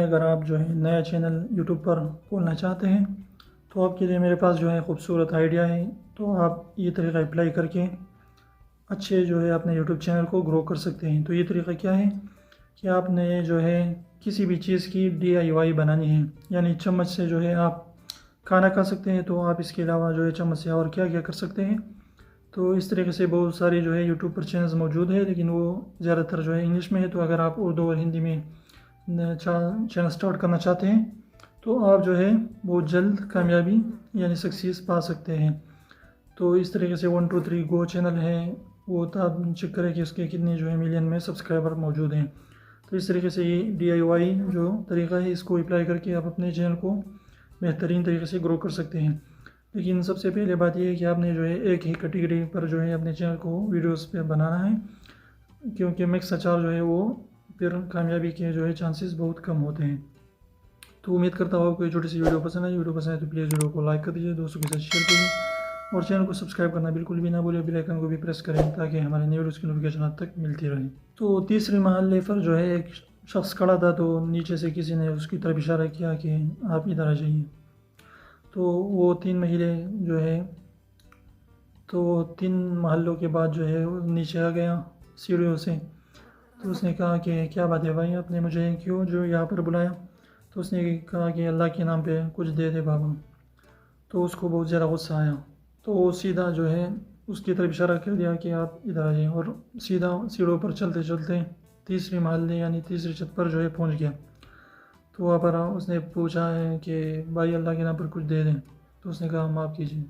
अगर आप जो है नया चैनल यूट्यूब पर खोलना चाहते हैं तो आपके लिए मेरे पास जो है खूबसूरत आइडिया है। तो आप ये तरीका अप्लाई करके अच्छे जो है अपने यूट्यूब चैनल को ग्रो कर सकते हैं। तो ये तरीका क्या है कि आपने जो है किसी भी चीज़ की DIY बनानी है, यानी चम्मच से जो है आप खाना खा सकते हैं। तो आप इसके अलावा जो है चम्मच से और क्या क्या कर सकते हैं। तो इस तरीके से बहुत सारे जो है यूट्यूब पर चैनल्स मौजूद है, लेकिन वो ज़्यादातर जो है इंग्लिश में है। तो अगर आप उर्दू और हिंदी में चैनल स्टार्ट करना चाहते हैं तो आप जो है बहुत जल्द कामयाबी यानी सक्सेस पा सकते हैं। तो इस तरीके से 1 2 3 गो चैनल है, वो तो आप चेक करें कि उसके कितने जो है मिलियन में सब्सक्राइबर मौजूद हैं। तो इस तरीके से ये DIY जो तरीका है इसको अप्लाई करके आप अपने चैनल को बेहतरीन तरीके से ग्रो कर सकते हैं। लेकिन सबसे पहले बात यह है कि आपने जो है एक ही कैटेगरी पर जो है अपने चैनल को वीडियोस पे बनाना है, क्योंकि मिक्स अचार जो है वो फिर कामयाबी के जो है चांसेस बहुत कम होते हैं। तो उम्मीद करता हूँ आपको ये छोटी सी वीडियो पसंद आई। वीडियो पसंद है तो प्लीज़ वीडियो को लाइक कर दीजिए, दोस्तों के साथ शेयर कीजिए और चैनल को सब्सक्राइब करना बिल्कुल भी ना भूलिए। बेल आइकन को भी प्रेस करें ताकि हमारे नए वीडियोज़ की नोटिफिकेशन आप तक मिलती रहे। तो तीसरे महल्ले पर जो है एक शख्स खड़ा था, तो नीचे से किसी ने उसकी तरफ इशारा किया कि आप इधर आ जाइए। तो वो 3 महिलाएं जो है तो 3 महलों के बाद जो है वो नीचे आ गया सीढ़ियों से। तो उसने कहा कि क्या बात है भाई, आपने मुझे क्यों जो यहाँ पर बुलाया। तो उसने कहा कि अल्लाह के नाम पे कुछ दे दे बाबा। तो उसको बहुत ज़्यादा गुस्सा आया, तो वो सीधा जो है उसकी तरफ इशारा कर दिया कि आप इधर आ जाइए, और सीधा सीढ़ों पर चलते चलते तीसरी महल्ले यानी तीसरी छत पर जो है पहुँच गया। तो वहाँ पर उसने पूछा है कि भाई अल्लाह के नाम पर कुछ दे दें। तो उसने कहा माफ़ कीजिए।